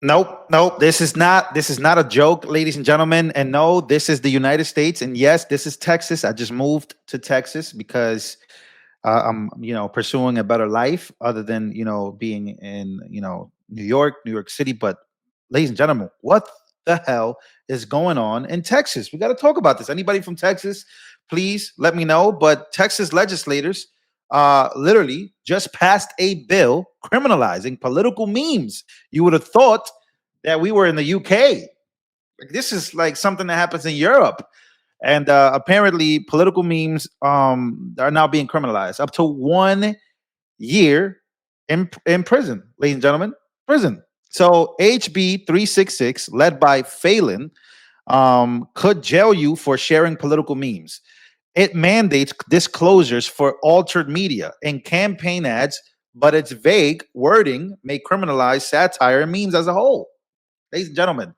Nope, nope. This is not a joke, ladies and gentlemen. And no, this is the United States. And yes, this is Texas. I just moved to Texas because I'm, pursuing a better life other than, being in, New York City. But ladies and gentlemen, what the hell is going on in Texas? We got to talk about this. Anybody from Texas, please let me know. But Texas legislators literally just passed a bill criminalizing political memes. You would have thought that we were in the UK. Like, this is like something that happens in Europe. And apparently, political memes are now being criminalized up to 1 year in prison, ladies and gentlemen, prison. So HB 366, led by Phelan, could jail you for sharing political memes. It mandates disclosures for altered media and campaign ads, but its vague wording may criminalize satire and memes as a whole. Ladies and gentlemen,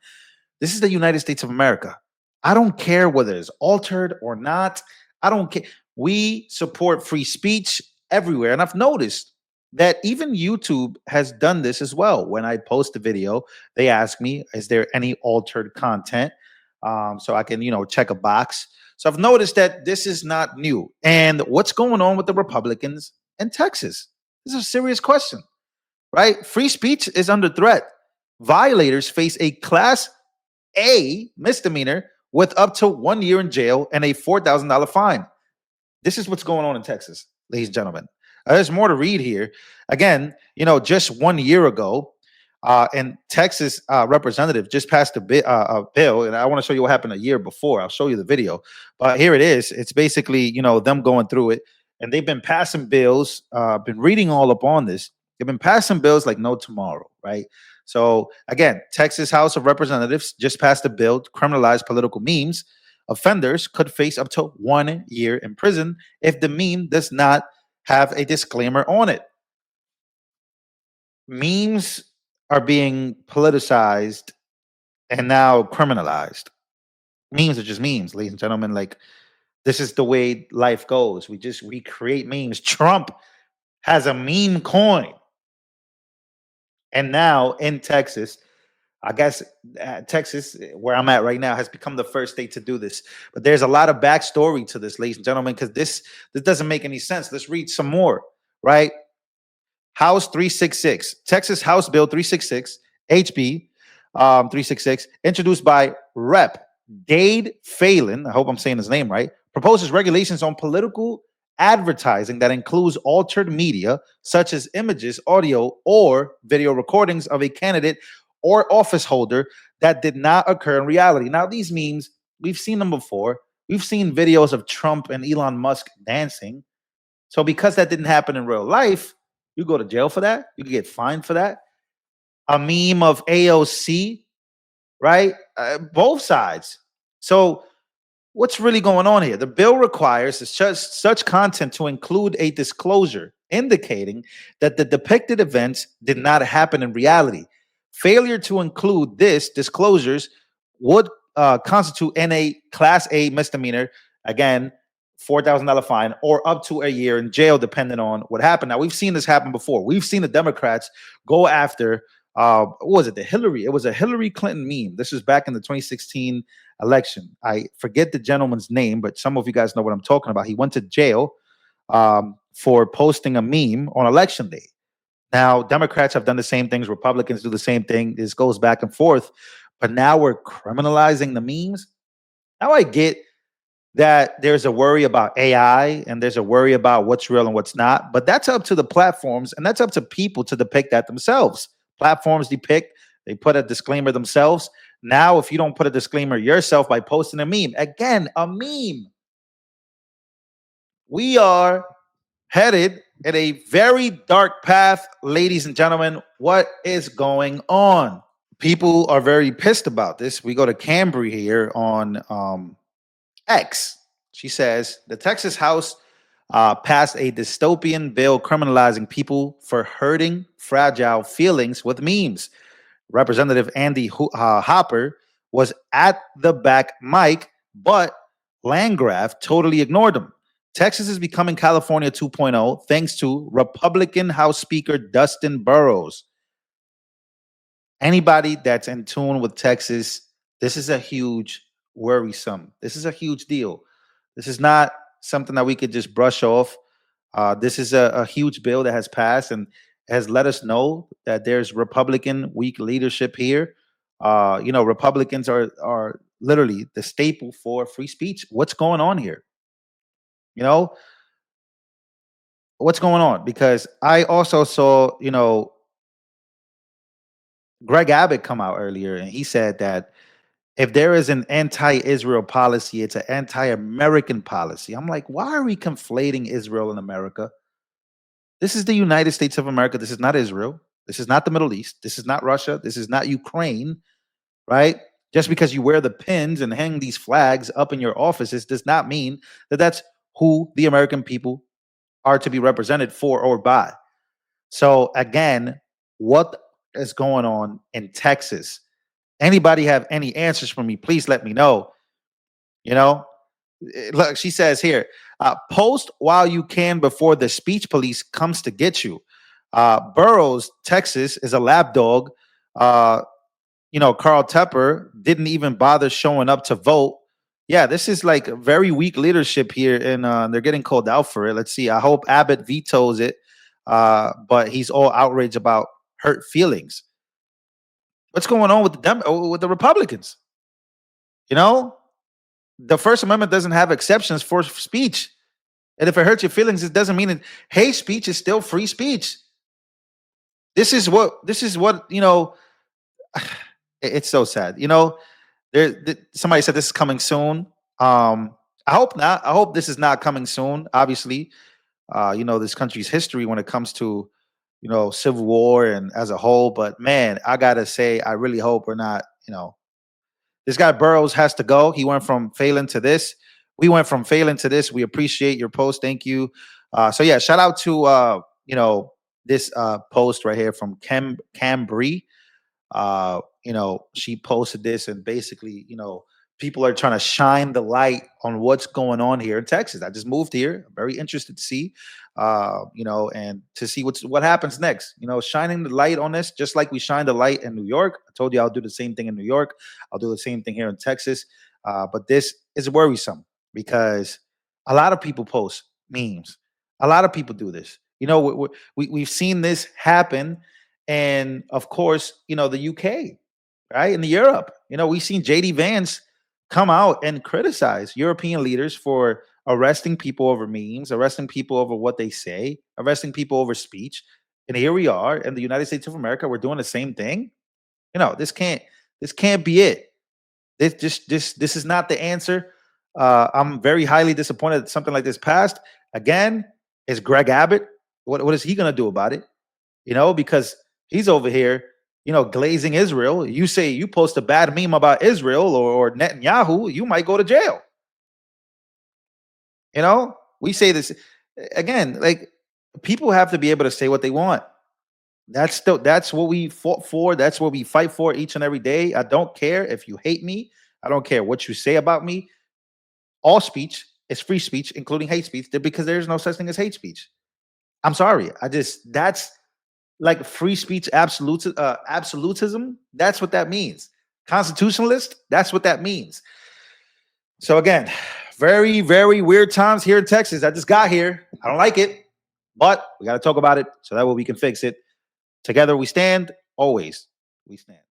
this is the United States of America. I don't care whether it's altered or not. I don't care. We support free speech everywhere. And I've noticed that even YouTube has done this as well. When I post a video, they ask me, is there any altered content? So I can, check a box. So I've noticed that this is not new. And what's going on with the Republicans in Texas? This is a serious question, right? Free speech is under threat. Violators face a class A misdemeanor with up to 1 year in jail and a $4,000 fine. This is what's going on in Texas, ladies and gentlemen. There's more to read here. Again, just 1 year ago, and Texas representative just passed a bill, and I want to show you what happened a year before. I'll show you the video, but here it is. It's basically them going through it, and they've been passing bills. Been reading all up on this. They've been passing bills like no tomorrow, right? So again, Texas House of Representatives just passed a bill to criminalize political memes. Offenders could face up to 1 year in prison if the meme does not have a disclaimer on it. Memes are being politicized and now criminalized. Memes are just memes, ladies and gentlemen. Like, this is the way life goes. We just recreate memes. Trump has a meme coin. And now in Texas, I guess Texas, where I'm at right now, has become the first state to do this. But there's a lot of backstory to this, ladies and gentlemen, because this doesn't make any sense. Let's read some more, right? House 366, Texas House Bill 366, HB 366, introduced by Rep. Dade Phelan, I hope I'm saying his name right, proposes regulations on political advertising that includes altered media, such as images, audio, or video recordings of a candidate or office holder that did not occur in reality. Now, these memes, we've seen them before. We've seen videos of Trump and Elon Musk dancing. So because that didn't happen in real life, you go to jail for that. You can get fined for that. A meme of AOC, right? Both sides. So what's really going on here? The bill requires such content to include a disclosure indicating that the depicted events did not happen in reality. Failure to include this disclosures would constitute in a Class A misdemeanor. Again, $4,000 fine or up to a year in jail, depending on what happened. Now, we've seen this happen before. We've seen the Democrats go after, what was it? It was a Hillary Clinton meme. This was back in the 2016 election. I forget the gentleman's name, but some of you guys know what I'm talking about. He went to jail for posting a meme on election day. Now, Democrats have done the same things. Republicans do the same thing. This goes back and forth. But now we're criminalizing the memes. Now I get that there's a worry about AI and there's a worry about what's real and what's not. But that's up to the platforms and that's up to people to depict that themselves. Platforms depict, they put a disclaimer themselves. Now, if you don't put a disclaimer yourself by posting a meme, again, a meme, we are headed in a very dark path, ladies and gentlemen. What is going on? People are very pissed about this. We go to Cambry here on X. She says the Texas House passed a dystopian bill criminalizing people for hurting fragile feelings with memes. Representative Andy Hopper was at the back mic, but Landgraf totally ignored him. Texas is becoming California 2.0 thanks to Republican House Speaker Dustin Burrows. Anybody that's in tune with Texas, this is a huge worrisome. This is a huge deal. This is not something that we could just brush off. This is a huge bill that has passed and has let us know that there's Republican weak leadership here. Republicans are literally the staple for free speech. What's going on here? You know, what's going on? Because I also saw, Greg Abbott come out earlier and he said that if there is an anti-Israel policy, it's an anti-American policy. I'm like, why are we conflating Israel and America? This is the United States of America. This is not Israel. This is not the Middle East. This is not Russia. This is not Ukraine, right? Just because you wear the pins and hang these flags up in your offices does not mean that that's who the American people are to be represented for or by. So again, what is going on in Texas? Anybody have any answers for me? Please let me know. You know, look, she says here, post while you can before the speech police comes to get you. Burroughs, Texas, is a lap dog. Uh, Carl Tepper didn't even bother showing up to vote. Yeah, this is like very weak leadership here, and they're getting called out for it. Let's see. I hope Abbott vetoes it, but he's all outraged about hurt feelings. What's going on with with the Republicans? You know, the First Amendment doesn't have exceptions for speech, and if it hurts your feelings, it doesn't mean it. Hate speech is still free speech. This is what. It's so sad. Somebody said this is coming soon. I hope not. I hope this is not coming soon. Obviously, this country's history when it comes to civil war and as a whole. But man, I gotta say, I really hope we're not. This guy Burroughs has to go. He went from failing to this. We went from failing to this. We appreciate your post. Thank you. So yeah, shout out to this post right here from Cambry. She posted this and basically, people are trying to shine the light on what's going on here in Texas. I just moved here. I'm very interested to see, and to see what happens next. Shining the light on this, just like we shined the light in New York. I told you I'll do the same thing in New York. I'll do the same thing here in Texas. But this is worrisome because a lot of people post memes. A lot of people do this. We've seen this happen, and of course, the UK, right? In Europe, we've seen JD Vance come out and criticize European leaders for arresting people over memes, arresting people over what they say, arresting people over speech. And here we are in the United States of America. We're doing the same thing. This can't be it. This is not the answer. I'm very highly disappointed that something like this passed. Again, is Greg Abbott. What is he going to do about it? Because he's over here, glazing Israel. You say you post a bad meme about Israel or Netanyahu, you might go to jail. We say this again, like people have to be able to say what they want. That's what we fought for. That's what we fight for each and every day. I don't care if you hate me. I don't care what you say about me. All speech is free speech, including hate speech, because there's no such thing as hate speech. I'm sorry. That's like free speech absolutism. That's what that means. Constitutionalist. That's what that means. So again, very, very weird times here in Texas. I just got here. I don't like it, but we got to talk about it so that way we can fix it. Together we stand. Always we stand.